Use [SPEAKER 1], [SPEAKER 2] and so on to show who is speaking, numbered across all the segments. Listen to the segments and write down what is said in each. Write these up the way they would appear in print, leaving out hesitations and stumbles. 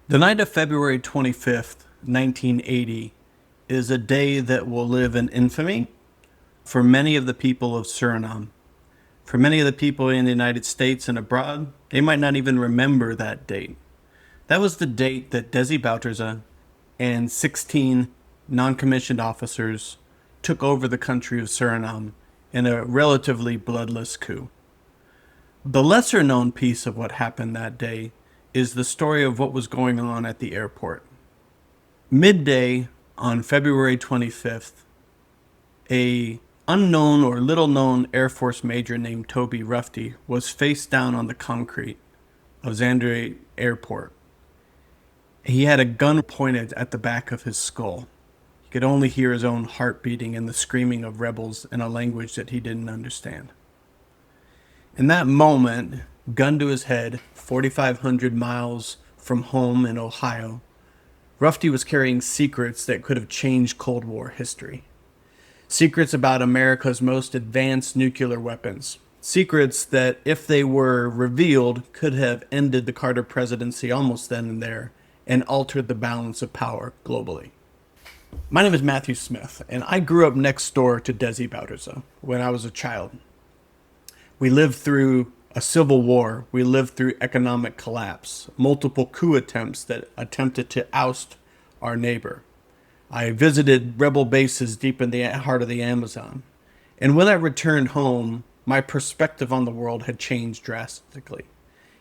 [SPEAKER 1] The night of February 25th, 1980, is a day that will live in infamy for many of the people of Suriname. For many of the people in the United States and abroad, they might not even remember that date. That was the date that Desi Bouterse and 16 non-commissioned officers took over the country of Suriname in a relatively bloodless coup. The lesser known piece of what happened that day is the story of what was going on at the airport. Midday on February 25th, a unknown or little known Air Force major named Toby Rufty was face down on the concrete of Zanderij airport. He had a gun pointed at the back of his skull. He could only hear his own heart beating and the screaming of rebels in a language that he didn't understand. In that moment, gun to his head, 4,500 miles from home in Ohio, Rufty was carrying secrets that could have changed Cold War history. Secrets about America's most advanced nuclear weapons. Secrets that, if they were revealed, could have ended the Carter presidency almost then and there and altered the balance of power globally. My name is Matthew Smith, and I grew up next door to Desi Bouterse when I was a child. We lived through a civil war. We lived through economic collapse, multiple coup attempts that attempted to oust our neighbor. I visited rebel bases deep in the heart of the Amazon. And when I returned home, my perspective on the world had changed drastically.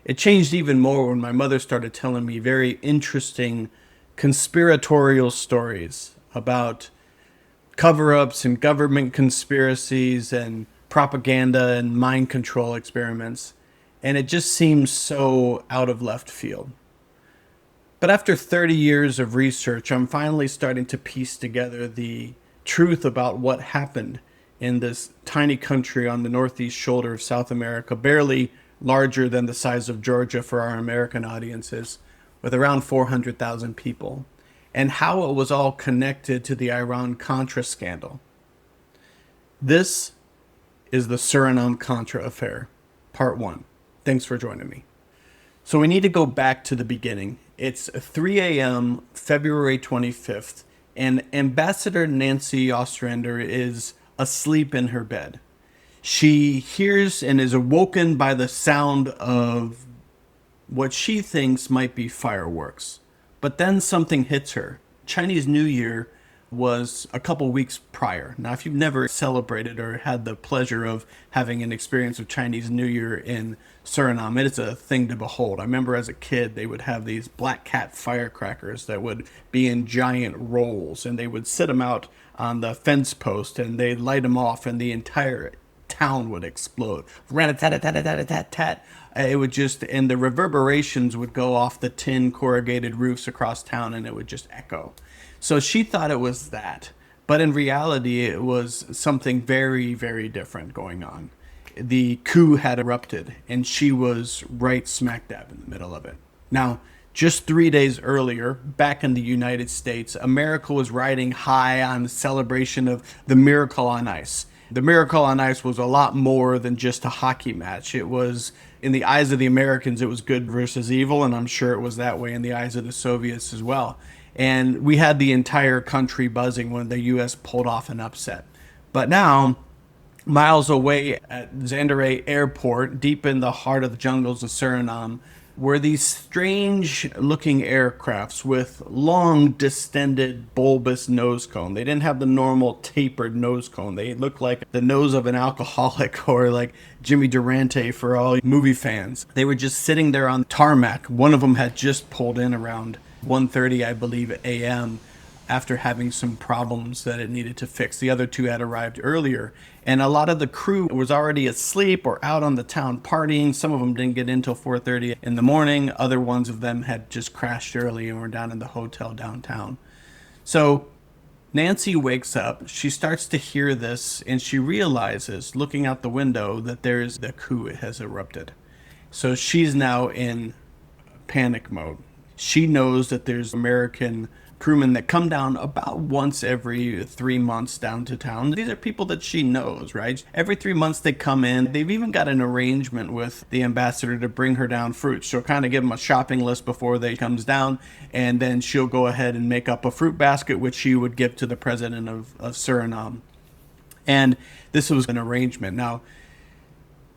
[SPEAKER 1] It changed even more when my mother started telling me very interesting conspiratorial stories about cover-ups and government conspiracies and propaganda and mind control experiments. And it just seems so out of left field. But after 30 years of research, I'm finally starting to piece together the truth about what happened in this tiny country on the northeast shoulder of South America, barely larger than the size of Georgia for our American audiences, with around 400,000 people, and how it was all connected to the Iran-Contra scandal. This is the Suriname Contra affair, part 1. Thanks for joining me. So we need to go back to the beginning. It's 3 a.m., February 25th, and Ambassador Nancy Ostrander is asleep in her bed. She hears and is awoken by the sound of what she thinks might be fireworks. But then something hits her. Chinese New Year was a couple weeks prior. Now, if you've never celebrated or had the pleasure of having an experience of Chinese New Year in Suriname, it is a thing to behold. I remember as a kid, they would have these black cat firecrackers that would be in giant rolls, and they would sit them out on the fence post, and they'd light them off, and the entire town would explode. Rat-a-tat-a-tat-a-tat-tat-tat. It would just, and the reverberations would go off the tin corrugated roofs across town, and it would just echo. So she thought it was that, but in reality, it was something very, very different going on. The coup had erupted, and she was right smack dab in the middle of it. Now, just 3 days earlier, back in the United States, America was riding high on the celebration of the Miracle on Ice. The Miracle on Ice was a lot more than just a hockey match. It was, in the eyes of the Americans, it was good versus evil, and I'm sure it was that way in the eyes of the Soviets as well. And we had the entire country buzzing when the U.S. pulled off an upset. But now, miles away at Zanderij airport, deep in the heart of the jungles of Suriname, were these strange-looking aircrafts with long, distended, bulbous nose cone. They didn't have the normal tapered nose cone. They looked like the nose of an alcoholic or like Jimmy Durante for all movie fans. They were just sitting there on tarmac. One of them had just pulled in around 1:30, I believe, a.m. after having some problems that it needed to fix. The other two had arrived earlier, and a lot of the crew was already asleep or out on the town partying. Some of them didn't get in until 4:30 in the morning. Other ones of them had just crashed early and were down in the hotel downtown. So Nancy wakes up, she starts to hear this, and she realizes, looking out the window, that the coup has erupted. So she's now in panic mode. She knows that there's American crewmen that come down about once every 3 months down to town. These are people that she knows, right? Every 3 months they come in. They've even got an arrangement with the ambassador to bring her down fruit. She'll kind of give them a shopping list before they comes down, and then she'll go ahead and make up a fruit basket, which she would give to the president of Suriname. And this was an arrangement. Now,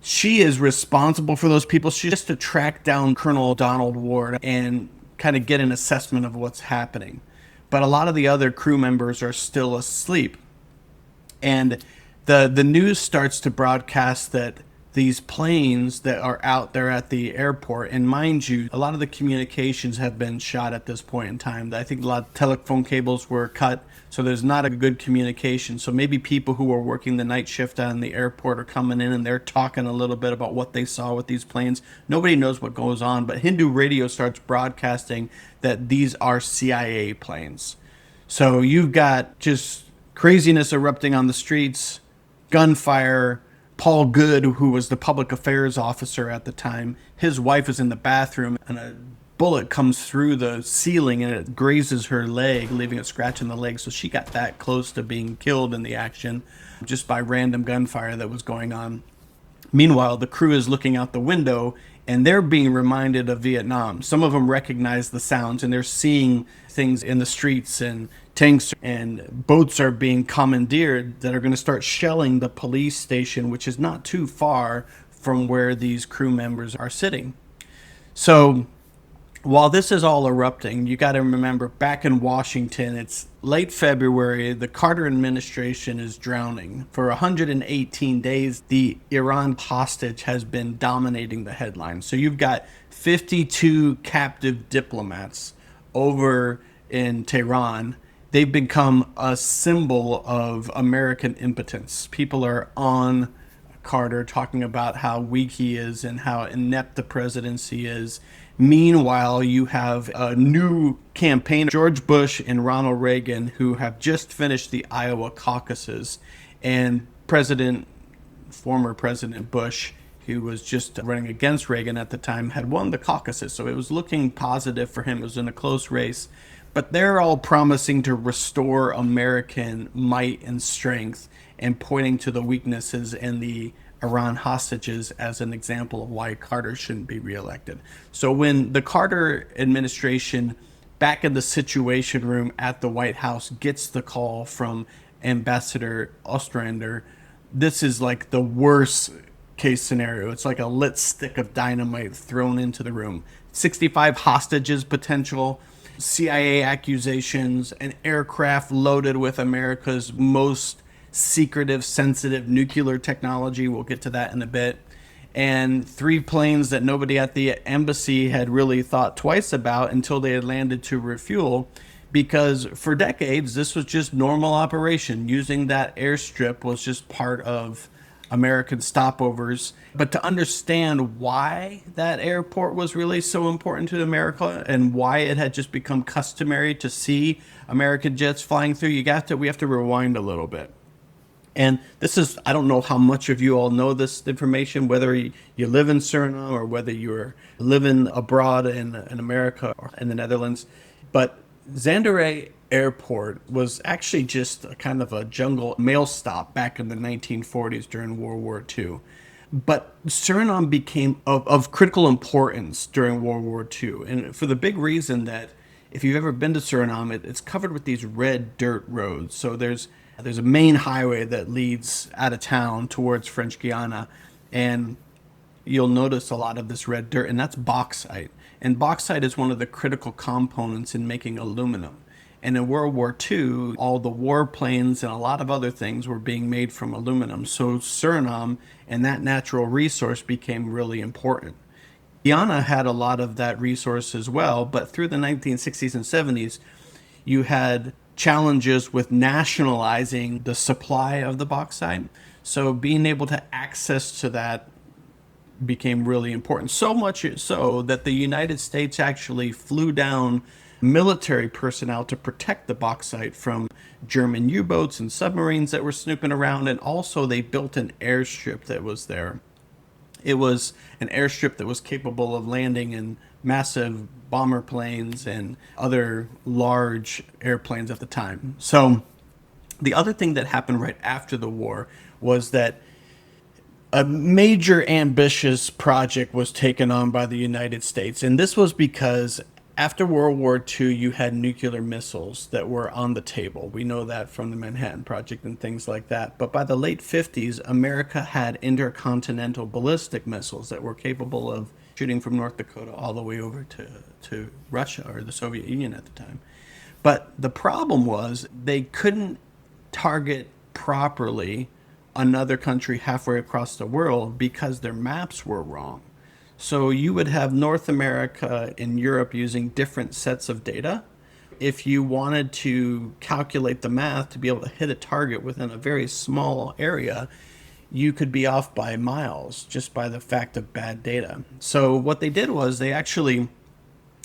[SPEAKER 1] she is responsible for those people. She has to track down Colonel Donald Ward and kind of get an assessment of what's happening. But a lot of the other crew members are still asleep. And the news starts to broadcast that these planes that are out there at the airport, and mind you, a lot of the communications have been shot at this point in time. I think a lot of telephone cables were cut, so there's not a good communication. So maybe people who are working the night shift on the airport are coming in and they're talking a little bit about what they saw with these planes. Nobody knows what goes on, but Hindu radio starts broadcasting that these are CIA planes. So you've got just craziness erupting on the streets, gunfire. Paul Good, who was the public affairs officer at the time, his wife is in the bathroom and a bullet comes through the ceiling and it grazes her leg, leaving a scratch in the leg. So she got that close to being killed in the action just by random gunfire that was going on. Meanwhile, the crew is looking out the window and they're being reminded of Vietnam. Some of them recognize the sounds and they're seeing things in the streets, and tanks and boats are being commandeered that are going to start shelling the police station, which is not too far from where these crew members are sitting. So while this is all erupting, you got to remember back in Washington, it's late February. The Carter administration is drowning. For 118 days, the Iran hostage has been dominating the headlines. So you've got 52 captive diplomats over in Tehran. They've become a symbol of American impotence. People are on Carter talking about how weak he is and how inept the presidency is. Meanwhile, you have a new campaign, George Bush and Ronald Reagan, who have just finished the Iowa caucuses. And former President Bush, who was just running against Reagan at the time, had won the caucuses. So it was looking positive for him. It was in a close race. But they're all promising to restore American might and strength and pointing to the weaknesses in the Iran hostages as an example of why Carter shouldn't be reelected. So when the Carter administration, back in the Situation Room at the White House, gets the call from Ambassador Ostrander, this is like the worst case scenario. It's like a lit stick of dynamite thrown into the room. 65 hostages potential, CIA accusations, an aircraft loaded with America's most secretive, sensitive nuclear technology. We'll get to that in a bit. And 3 planes that nobody at the embassy had really thought twice about until they had landed to refuel, because for decades, this was just normal operation. Using that airstrip was just part of American stopovers. But to understand why that airport was really so important to America and why it had just become customary to see American jets flying through, we have to rewind a little bit. And this is, I don't know how much of you all know this information, whether you live in Suriname or whether you're living abroad in America or in the Netherlands. But Zanderij Airport was actually just a kind of a jungle mail stop back in the 1940s during World War II. But Suriname became of critical importance during World War II. And for the big reason that if you've ever been to Suriname, it's covered with these red dirt roads. So there's a main highway that leads out of town towards French Guiana, and you'll notice a lot of this red dirt, and that's bauxite. And bauxite is one of the critical components in making aluminum. And in World War II, all the warplanes and a lot of other things were being made from aluminum. So Suriname and that natural resource became really important. Guyana had a lot of that resource as well, but through the 1960s and 70s, you had challenges with nationalizing the supply of the bauxite. So being able to access to that became really important. So much so that the United States actually flew down military personnel to protect the bauxite from German U-boats and submarines that were snooping around. And also they built an airstrip that was there. It was an airstrip that was capable of landing in massive bomber planes and other large airplanes at the time. So the other thing that happened right after the war was that a major ambitious project was taken on by the United States. And this was because after World War II, you had nuclear missiles that were on the table. We know that from the Manhattan Project and things like that. But by the late 50s, America had intercontinental ballistic missiles that were capable of shooting from North Dakota all the way over to Russia or the Soviet Union at the time. But the problem was they couldn't target properly another country halfway across the world because their maps were wrong. So you would have North America and Europe using different sets of data. If you wanted to calculate the math to be able to hit a target within a very small area, you could be off by miles just by the fact of bad data. So what they did was they actually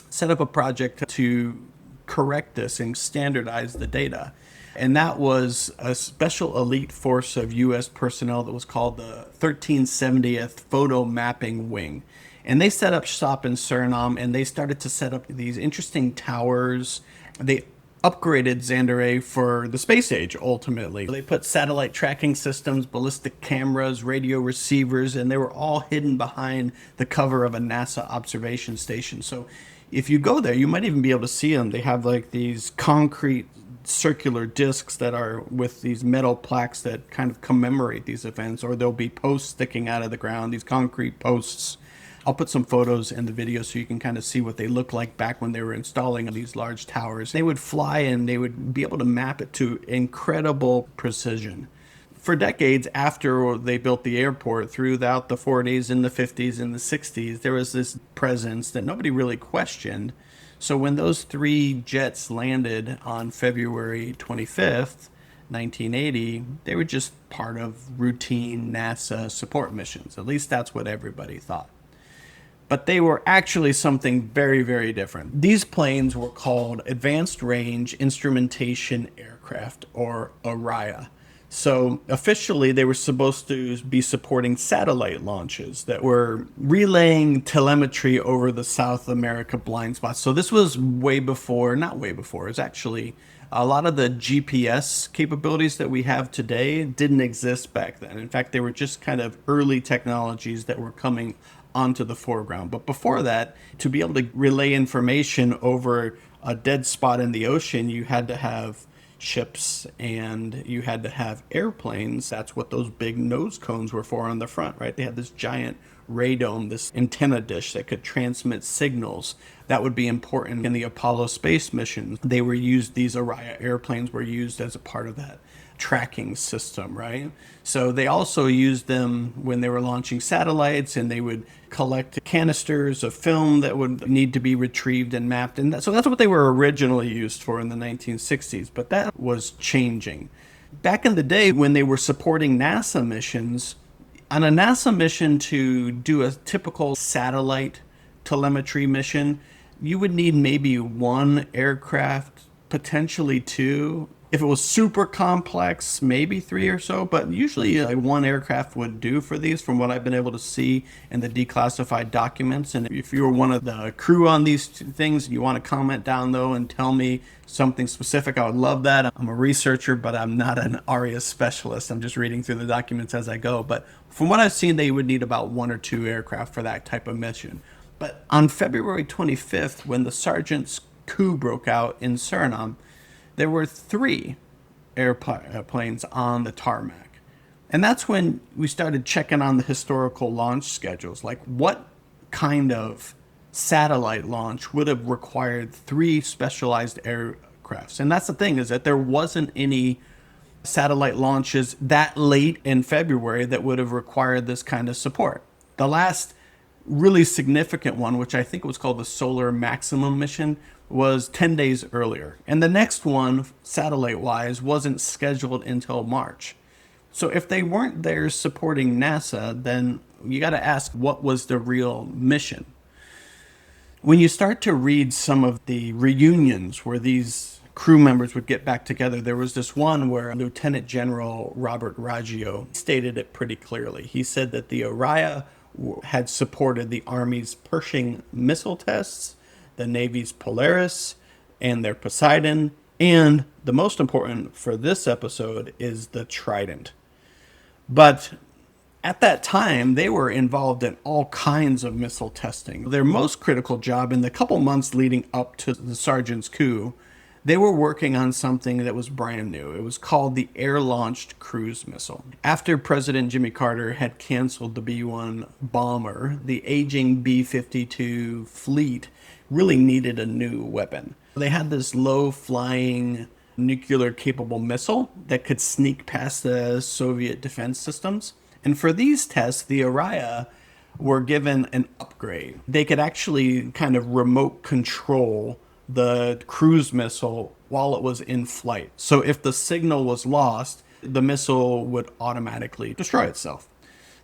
[SPEAKER 1] set up a project to correct this and standardize the data. And that was a special elite force of U.S. personnel that was called the 1370th Photo Mapping Wing. And they set up shop in Suriname, and they started to set up these interesting towers. They upgraded Zanderij for the space age, ultimately. They put satellite tracking systems, ballistic cameras, radio receivers, and they were all hidden behind the cover of a NASA observation station. So if you go there, you might even be able to see them. They have like these concrete circular discs that are with these metal plaques that kind of commemorate these events, or there'll be posts sticking out of the ground, these concrete posts. I'll put some photos in the video so you can kind of see what they look like back when they were installing these large towers. They would fly and they would be able to map it to incredible precision. For decades after they built the airport, throughout the 40s and the 50s and the 60s, there was this presence that nobody really questioned. So when those 3 jets landed on February 25th, 1980, they were just part of routine NASA support missions. At least that's what everybody thought. But they were actually something very, very different. These planes were called Advanced Range Instrumentation Aircraft, or ARIA. So officially, they were supposed to be supporting satellite launches that were relaying telemetry over the South America blind spots. So this was way before, not way before, it's actually a lot of the GPS capabilities that we have today didn't exist back then. In fact, they were just kind of early technologies that were coming onto the foreground. But before that, to be able to relay information over a dead spot in the ocean, you had to have ships and you had to have airplanes. That's what those big nose cones were for on the front, right? They had this giant radome, this antenna dish that could transmit signals. That would be important in the Apollo space missions. They were used, these ARIA airplanes were used as a part of that tracking system, right? So they also used them when they were launching satellites, and they would collect canisters of film that would need to be retrieved and mapped. And so that's what they were originally used for in the 1960s, but that was changing. Back in the day when they were supporting NASA missions, on a NASA mission to do a typical satellite telemetry mission, you would need maybe 1 aircraft, potentially 2. If it was super complex, maybe 3 or so, but usually 1 aircraft would do for these, from what I've been able to see in the declassified documents. And if you were one of the crew on these things, you want to comment down though and tell me something specific, I would love that. I'm a researcher, but I'm not an ARIA specialist. I'm just reading through the documents as I go. But from what I've seen, they would need about 1 or 2 aircraft for that type of mission. But on February 25th, when the sergeant's coup broke out in Suriname, there were 3 airplanes on the tarmac. And that's when we started checking on the historical launch schedules. Like, what kind of satellite launch would have required 3 specialized aircrafts? And that's the thing, is that there wasn't any satellite launches that late in February that would have required this kind of support. The last really significant one, which I think was called the Solar Maximum mission, was 10 days earlier. And the next one, satellite-wise, wasn't scheduled until March. So if they weren't there supporting NASA, then you got to ask, what was the real mission? When you start to read some of the reunions where these crew members would get back together, there was this one where Lieutenant General Robert Raggio stated it pretty clearly. He said that the ARIA had supported the Army's Pershing missile tests, the Navy's Polaris, and their Poseidon, and the most important for this episode is the Trident. But at that time, they were involved in all kinds of missile testing. Their most critical job in the couple months leading up to the Sergeant's coup, they were working on something that was brand new. It was called the Air-Launched Cruise Missile. After President Jimmy Carter had canceled the B-1 bomber, the aging B-52 fleet really needed a new weapon. They had this low-flying nuclear-capable missile that could sneak past the Soviet defense systems. And for these tests, the ARIA were given an upgrade. They could actually kind of remote control the cruise missile while it was in flight. So if the signal was lost, the missile would automatically destroy itself.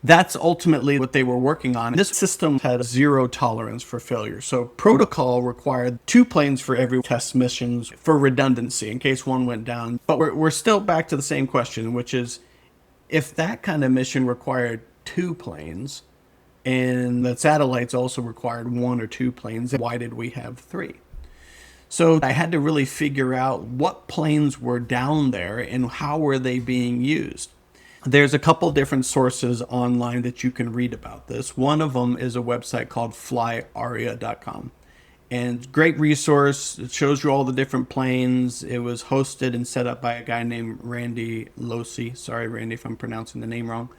[SPEAKER 1] That's ultimately what they were working on. This system had zero tolerance for failure. So protocol required 2 planes for every test missions for redundancy in case one went down. But we're still back to the same question, which is, if that kind of mission required 2 planes and the satellites also required 1 or 2 planes, why did we have 3? So I had to really figure out what planes were down there and how were they being used. There's a couple different sources online that you can read about this. One of them is a website called flyaria.com. And great resource. It shows you all the different planes. It was hosted and set up by a guy named Randy Losi. Sorry, Randy, if I'm pronouncing the name wrong.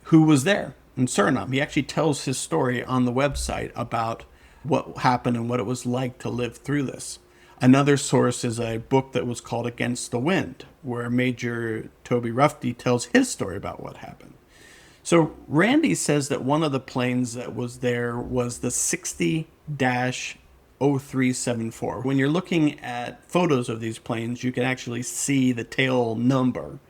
[SPEAKER 1] Who was there in Suriname. He actually tells his story on the website about what happened and what it was like to live through this. Another source is a book that was called Against the Wind, where Major Toby Rufty tells his story about what happened. So Randy says that one of the planes that was there was the 60-0374. When you're looking at photos of these planes, you can actually see the tail number.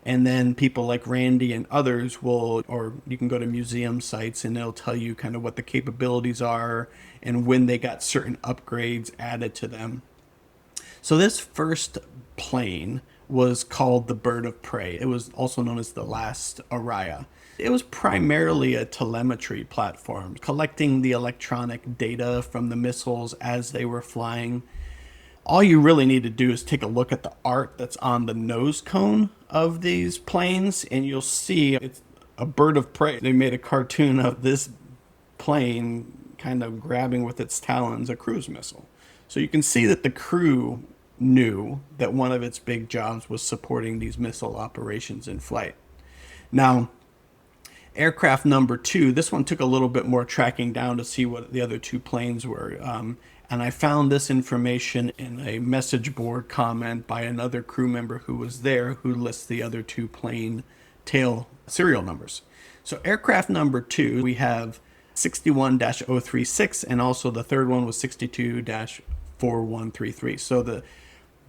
[SPEAKER 1] And then people like Randy and others will, or you can go to museum sites and they'll tell you kind of what the capabilities are and when they got certain upgrades added to them. So this first plane was called the Bird of Prey. It was also known as the last ARIA. It was primarily a telemetry platform, collecting the electronic data from the missiles as they were flying. All you really need to do is take a look at the art that's on the nose cone of these planes, and you'll see it's a bird of prey. They made a cartoon of this plane kind of grabbing with its talons a cruise missile. So you can see that the crew knew that one of its big jobs was supporting these missile operations in flight. Now, aircraft number 2, this one took a little bit more tracking down to see what the other 2 planes were. And I found this information in a message board comment by another crew member who was there, who lists the other 2 plane tail serial numbers. So aircraft number 2, we have 61-036, and also the third one was 62-4133. So the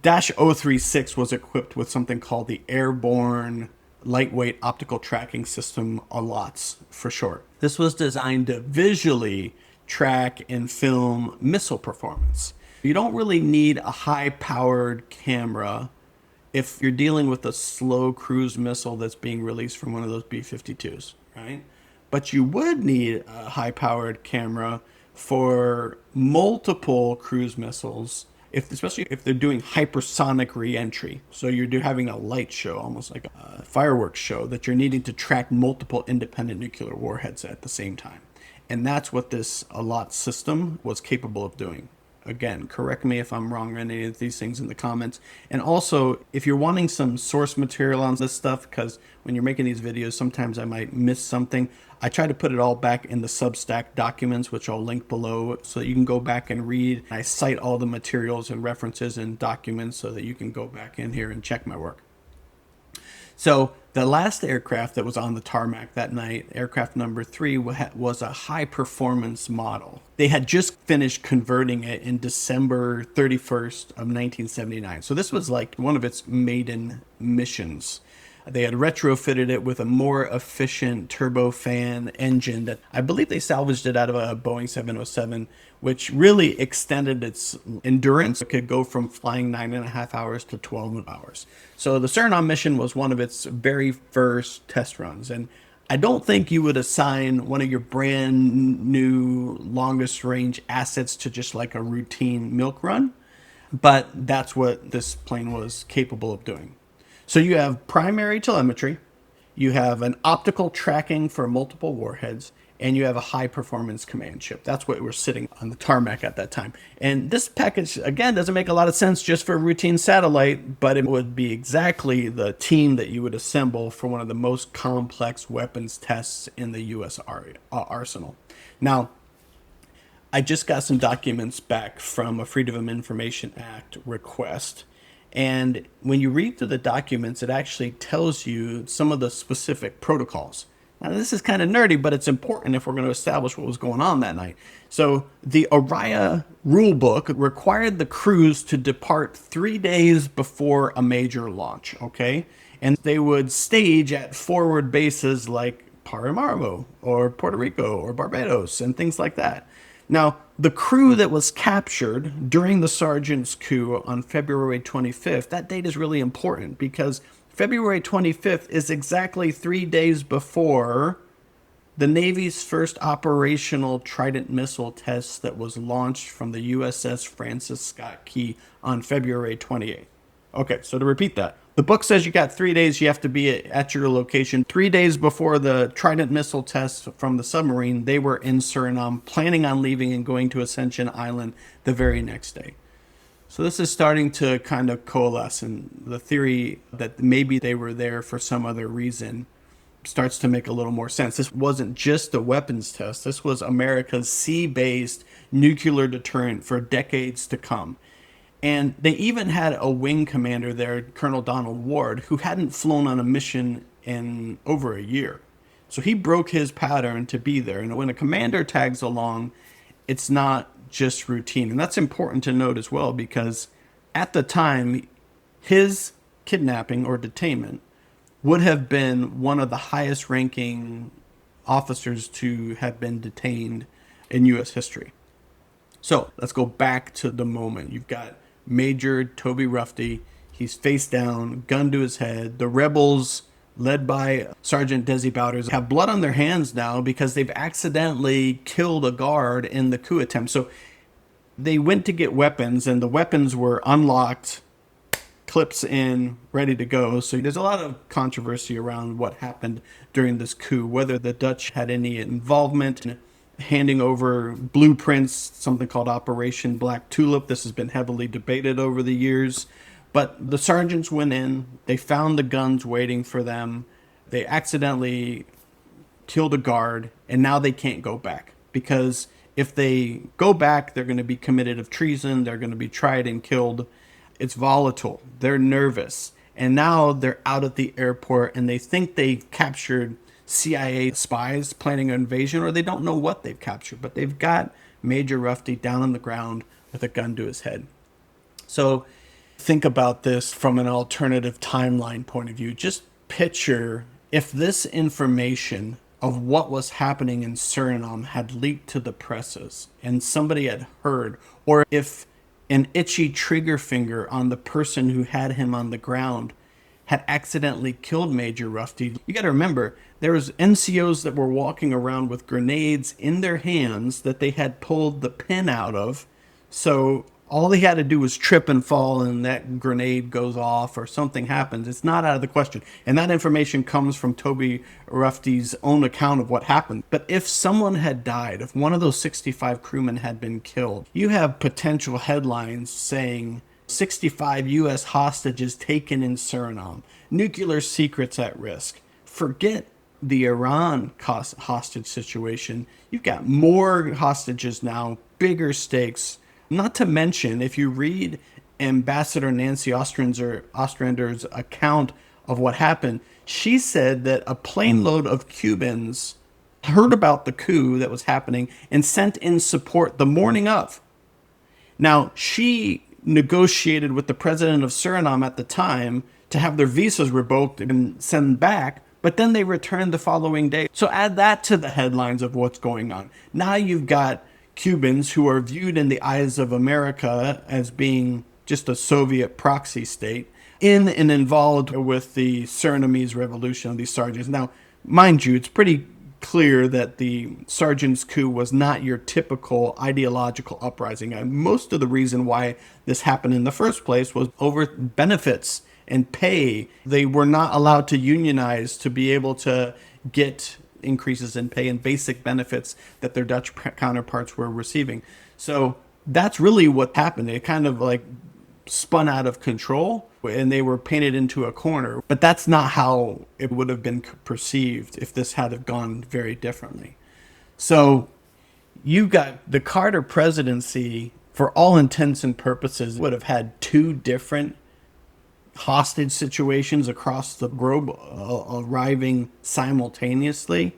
[SPEAKER 1] -036 was equipped with something called the Airborne Lightweight Optical Tracking System, ALOTS for short. This was designed to visually track and film missile performance. You don't really need a high-powered camera if you're dealing with a slow cruise missile that's being released from one of those B-52s, right? But you would need a high-powered camera for multiple cruise missiles, especially if they're doing hypersonic reentry. So you're having a light show, almost like a fireworks show, that you're needing to track multiple independent nuclear warheads at the same time. And that's what this ALOT system was capable of doing. Again, correct me if I'm wrong on any of these things in the comments. And also, if you're wanting some source material on this stuff, because when you're making these videos, sometimes I might miss something, I try to put it all back in the Substack documents, which I'll link below, so that you can go back and read. I cite all the materials and references and documents so that you can go back in here and check my work. So the last aircraft that was on the tarmac that night, aircraft number 3, was a high-performance model. They had just finished converting it in December 31st of 1979. So this was like one of its maiden missions. They had retrofitted it with a more efficient turbofan engine that I believe they salvaged it out of a Boeing 707, which really extended its endurance. It could go from flying 9.5 hours to 12 hours. So the Suriname mission was one of its very first test runs. And I don't think you would assign one of your brand new longest range assets to just like a routine milk run, but that's what this plane was capable of doing. So you have primary telemetry, you have an optical tracking for multiple warheads, and you have a high performance command chip. That's what we're sitting on the tarmac at that time. And this package, again, doesn't make a lot of sense just for a routine satellite, but it would be exactly the team that you would assemble for one of the most complex weapons tests in the U.S. arsenal. Now, I just got some documents back from a Freedom of Information Act request. And when you read through the documents, it actually tells you some of the specific protocols. Now, this is kind of nerdy, but it's important if we're going to establish what was going on that night. So the ARIA rule book required the crews to depart 3 days before a major launch, okay? And they would stage at forward bases like Paramaribo or Puerto Rico or Barbados and things like that. Now, the crew that was captured during the sergeant's coup on February 25th, that date is really important because February 25th is exactly 3 days before the Navy's first operational Trident missile test that was launched from the USS Francis Scott Key on February 28th. Okay, so to repeat that, the book says you got 3 days, you have to be at your location. 3 days before the Trident missile test from the submarine, they were in Suriname, planning on leaving and going to Ascension Island the very next day. So this is starting to kind of coalesce, and the theory that maybe they were there for some other reason starts to make a little more sense. This wasn't just a weapons test. This was America's sea-based nuclear deterrent for decades to come. And they even had a wing commander there, Colonel Donald Ward, who hadn't flown on a mission in over a year. So he broke his pattern to be there. And when a commander tags along, it's not just routine. And that's important to note as well, because at the time, his kidnapping or detainment would have been one of the highest ranking officers to have been detained in U.S. history. So let's go back to the moment. You've got Major Toby Rufty. He's face down, gun to his head. The rebels, led by Sergeant Desi Bowders, have blood on their hands now because they've accidentally killed a guard in the coup attempt. So they went to get weapons, and the weapons were unlocked, clips in, ready to go. So there's a lot of controversy around what happened during this coup, whether the Dutch had any involvement in handing over blueprints, something called Operation Black Tulip. This has been heavily debated over the years. But the sergeants went in, they found the guns waiting for them, they accidentally killed a guard, and now they can't go back. Because if they go back, they're going to be committed of treason, they're going to be tried and killed. It's volatile, they're nervous. And now they're out at the airport, and they think they've captured CIA spies planning an invasion, or they don't know what they've captured, but they've got Major Rufty down on the ground with a gun to his head. So think about this from an alternative timeline point of view. Just picture if this information of what was happening in Suriname had leaked to the presses and somebody had heard, or if an itchy trigger finger on the person who had him on the ground had accidentally killed Major Rufty. You got to remember, there was NCOs that were walking around with grenades in their hands that they had pulled the pin out of. So all they had to do was trip and fall, and that grenade goes off or something happens. It's not out of the question. And that information comes from Toby Rufty's own account of what happened. But if someone had died, if one of those 65 crewmen had been killed, you have potential headlines saying 65 U.S. hostages taken in Suriname, nuclear secrets at risk. Forget the Iran hostage situation. You've got more hostages now, bigger stakes. Not to mention, if you read Ambassador Nancy Ostrander's account of what happened, she said that a plane load of Cubans heard about the coup that was happening and sent in support the morning of. Now, she negotiated with the president of Suriname at the time to have their visas revoked and sent back, but then they returned the following day. So add that to the headlines of what's going on. Now you've got Cubans who are viewed in the eyes of America as being just a Soviet proxy state in and involved with the Surinamese revolution of these sergeants. Now, mind you, it's pretty clear that the sergeant's coup was not your typical ideological uprising. And most of the reason why this happened in the first place was over benefits and pay. They were not allowed to unionize to be able to get increases in pay and basic benefits that their Dutch counterparts were receiving. So that's really what happened. It kind of like spun out of control and they were painted into a corner. But that's not how it would have been perceived if this had gone very differently. So you got the Carter presidency, for all intents and purposes, would have had two different hostage situations across the globe arriving simultaneously.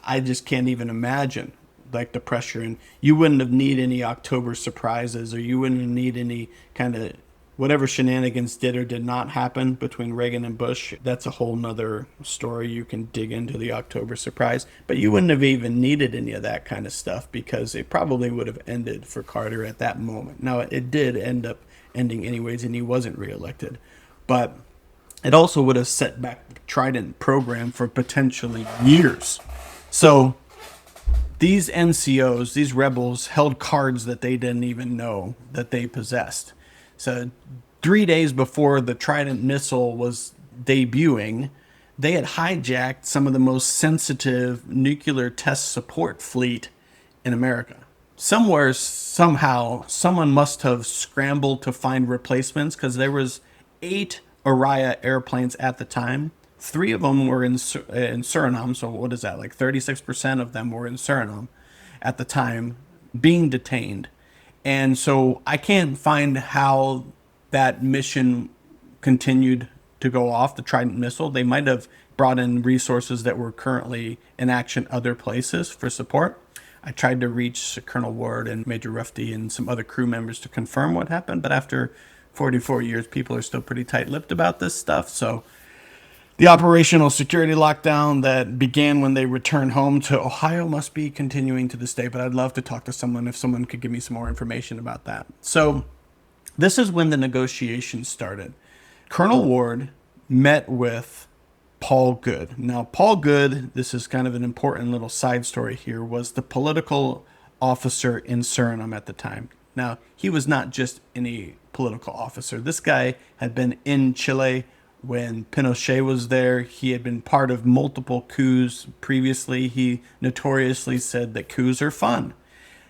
[SPEAKER 1] I just can't even imagine like the pressure, and you wouldn't have need any October surprises, or you wouldn't need any kind of whatever shenanigans did or did not happen between Reagan and Bush. That's a whole nother story. You can dig into the October surprise, but you wouldn't have even needed any of that kind of stuff because it probably would have ended for Carter at that moment. Now it did end up ending anyways, and he wasn't reelected, but it also would have set back the Trident program for potentially years. So these NCOs, these rebels, held cards that they didn't even know that they possessed. So 3 days before the Trident missile was debuting, they had hijacked some of the most sensitive nuclear test support fleet in America. Somewhere, somehow, someone must have scrambled to find replacements because there was 8 ARIA airplanes at the time. 3 of them were in Suriname, so what is that, like 36% of them were in Suriname at the time, being detained. And so I can't find how that mission continued to go off, the Trident missile. They might have brought in resources that were currently in action other places for support. I tried to reach Colonel Ward and Major Rufty and some other crew members to confirm what happened, but after 44 years, people are still pretty tight-lipped about this stuff, so the operational security lockdown that began when they returned home to Ohio must be continuing to this day, but I'd love to talk to someone if someone could give me some more information about that. So this is when the negotiations started. Colonel Ward met with Paul Good. Now, Paul Good, this is kind of an important little side story here, was the political officer in Suriname at the time. Now, he was not just any political officer. This guy had been in Chile when Pinochet was there. He had been part of multiple coups previously. He notoriously said that coups are fun.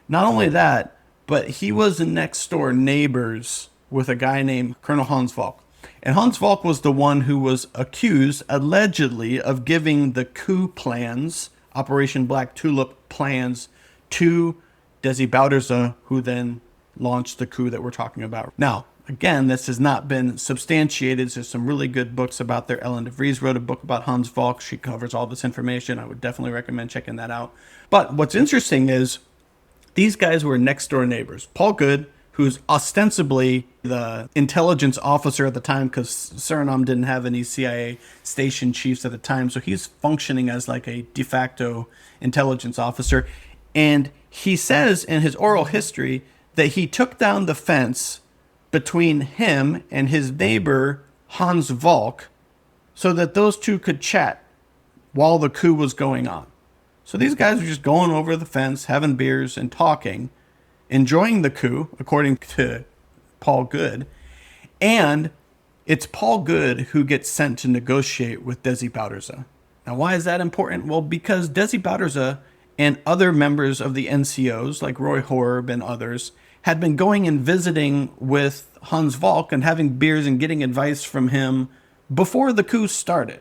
[SPEAKER 1] Not only that, but he was in next door neighbors with a guy named Colonel Hans Valk. And Hans Valk was the one who was accused, allegedly, of giving the coup plans, Operation Black Tulip plans, to Desi Bouterse, who then launched the coup that we're talking about. Now, again, this has not been substantiated. There's some really good books about there. Ellen DeVries wrote a book about Hans Valk. She covers all this information. I would definitely recommend checking that out. But what's interesting is these guys were next door neighbors. Paul Good, who's ostensibly the intelligence officer at the time because Suriname didn't have any CIA station chiefs at the time. So he's functioning as like a de facto intelligence officer. And he says in his oral history that he took down the fence between him and his neighbor, Hans Valk, so that those two could chat while the coup was going on. So these guys were just going over the fence, having beers and talking, enjoying the coup, according to Paul Good. And it's Paul Good who gets sent to negotiate with Desi Bouterse. Now, why is that important? Well, because Desi Bouterse and other members of the NCOs, like Roy Horb and others, had been going and visiting with Hans Valk and having beers and getting advice from him before the coup started.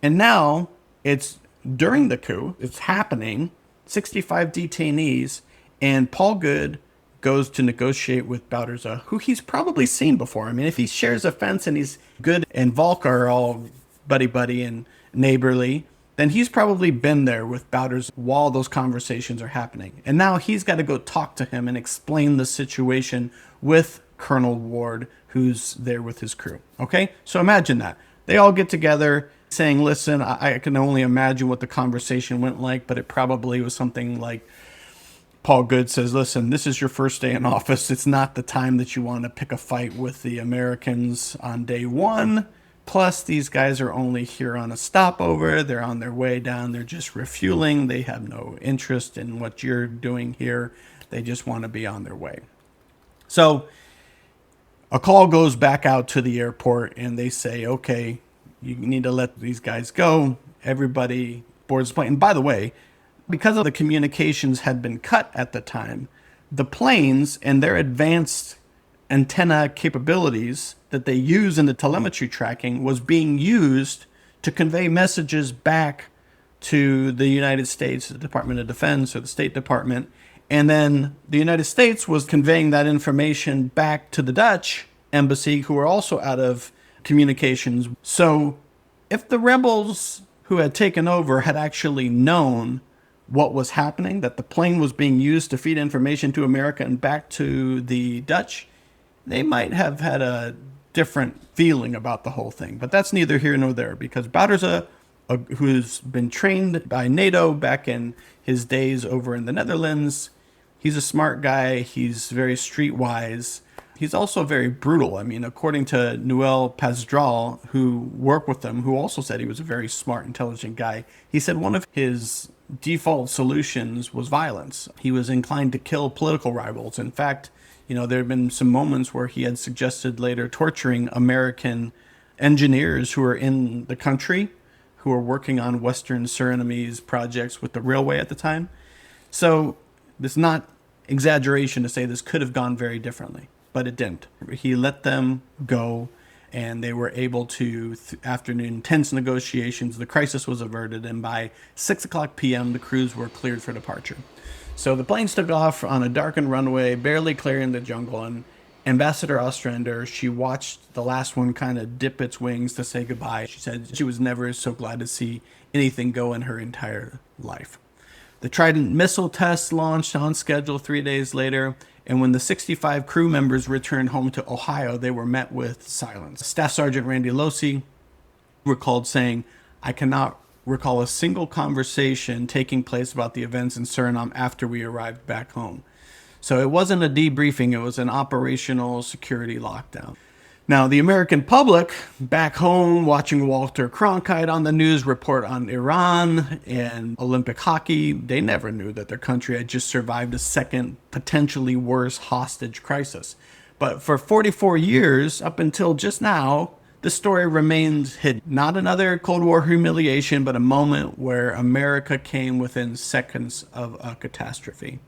[SPEAKER 1] And now it's during the coup, it's happening, 65 detainees, and Paul Good goes to negotiate with Bouterse, who he's probably seen before. I mean, if he shares a fence and he's Good and Valk are all buddy-buddy and neighborly, then he's probably been there with Bouterse while those conversations are happening. And now he's got to go talk to him and explain the situation with Colonel Ward, who's there with his crew. Okay? So imagine that. They all get together saying, listen, I can only imagine what the conversation went like, but it probably was something like Paul Good says, listen, this is your first day in office. It's not the time that you want to pick a fight with the Americans on day one. Plus, these guys are only here on a stopover. They're on their way down. They're just refueling. They have no interest in what you're doing here. They just want to be on their way. So a call goes back out to the airport, and they say, okay, you need to let these guys go. Everybody boards the plane. And by the way, because of the communications had been cut at the time, the planes and their advanced antenna capabilities that they use in the telemetry tracking was being used to convey messages back to the United States, the Department of Defense or the State Department. And then the United States was conveying that information back to the Dutch embassy, who were also out of communications. So if the rebels who had taken over had actually known what was happening, that the plane was being used to feed information to America and back to the Dutch, they might have had a different feeling about the whole thing. But that's neither here nor there, because Bouterse, who's been trained by NATO back in his days over in the Netherlands, he's a smart guy. He's very streetwise. He's also very brutal. I mean, according to Noel Pazdral, who worked with him, who also said he was a very smart, intelligent guy, he said one of his default solutions was violence. He was inclined to kill political rivals. In fact, there have been some moments where he had suggested later torturing American engineers who were in the country, who were working on Western Surinamese projects with the railway at the time. So it's not exaggeration to say this could have gone very differently, but it didn't. He let them go, and they were able to, after intense negotiations, the crisis was averted, and by 6 o'clock p.m., the crews were cleared for departure. So the planes took off on a darkened runway, barely clearing the jungle, and Ambassador Ostrander, she watched the last one kind of dip its wings to say goodbye. She said she was never so glad to see anything go in her entire life. The Trident missile test launched on schedule 3 days later, and when the 65 crew members returned home to Ohio, they were met with silence. Staff Sergeant Randy Losey recalled saying, "I cannot recall a single conversation taking place about the events in Suriname after we arrived back home." So it wasn't a debriefing, it was an operational security lockdown. Now, the American public back home watching Walter Cronkite on the news report on Iran and Olympic hockey, they never knew that their country had just survived a second, potentially worse hostage crisis. But for 44 years, up until just now, the story remained hidden. Not another Cold War humiliation, but a moment where America came within seconds of a catastrophe.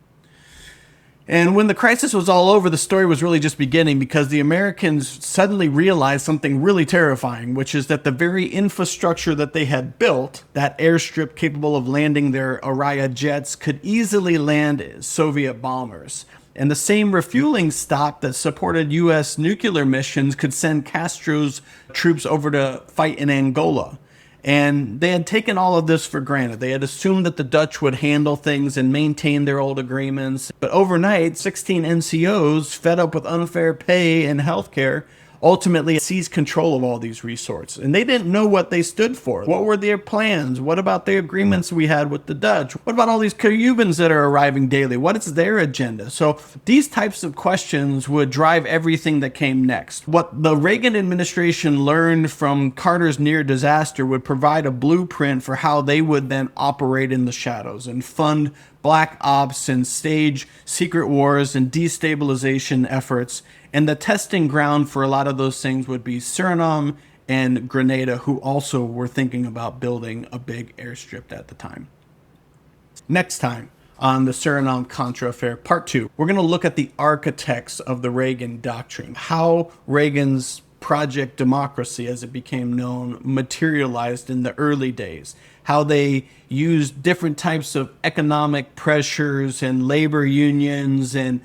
[SPEAKER 1] And when the crisis was all over, the story was really just beginning, because the Americans suddenly realized something really terrifying, which is that the very infrastructure that they had built, that airstrip capable of landing their ARIA jets, could easily land Soviet bombers. And the same refueling stock that supported U.S. nuclear missions could send Castro's troops over to fight in Angola. And they had taken all of this for granted. They had assumed that the Dutch would handle things and maintain their old agreements. But overnight, 16 NCOs, fed up with unfair pay and healthcare, ultimately seized control of all these resorts. And they didn't know what they stood for. What were their plans? What about the agreements we had with the Dutch? What about all these Cubans that are arriving daily? What is their agenda? So these types of questions would drive everything that came next. What the Reagan administration learned from Carter's near disaster would provide a blueprint for how they would then operate in the shadows and fund black ops and stage secret wars and destabilization efforts. And the testing ground for a lot of those things would be Suriname and Grenada, who also were thinking about building a big airstrip at the time. Next time on the Suriname Contra affair, part 2, we're going to look at the architects of the Reagan doctrine, how Reagan's Project Democracy, as it became known, materialized in the early days, how they used different types of economic pressures and labor unions and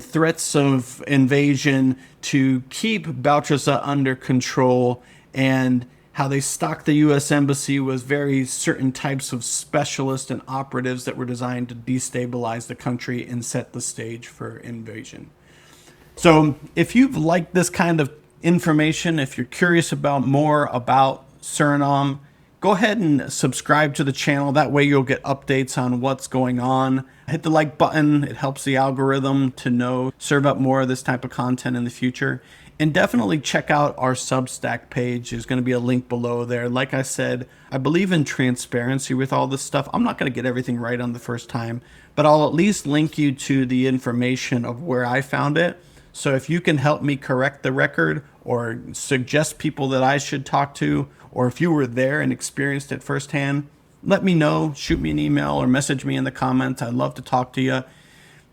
[SPEAKER 1] threats of invasion to keep Bouterse under control, and how they stocked the U.S. Embassy with very certain types of specialists and operatives that were designed to destabilize the country and set the stage for invasion. So if you've liked this kind of information, if you're curious about more about Suriname, go ahead and subscribe to the channel. That way you'll get updates on what's going on. Hit the like button. It helps the algorithm to serve up more of this type of content in the future. And definitely check out our Substack page. There's going to be a link below there. Like I said, I believe in transparency with all this stuff. I'm not going to get everything right on the first time, but I'll at least link you to the information of where I found it. So if you can help me correct the record or suggest people that I should talk to, or if you were there and experienced it firsthand, let me know. Shoot me an email or message me in the comments. I'd love to talk to you,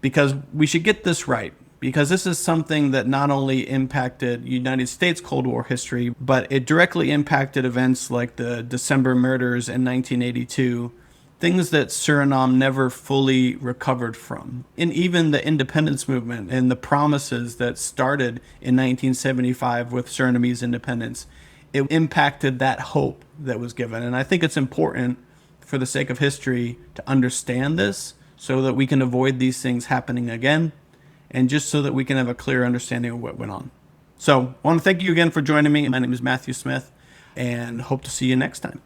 [SPEAKER 1] because we should get this right. Because this is something that not only impacted United States Cold War history, but it directly impacted events like the December murders in 1982, things that Suriname never fully recovered from. And even the independence movement and the promises that started in 1975 with Surinamese independence, it impacted that hope that was given. And I think it's important, for the sake of history, to understand this so that we can avoid these things happening again, and just so that we can have a clear understanding of what went on. So I want to thank you again for joining me. My name is Matthew Smith, and hope to see you next time.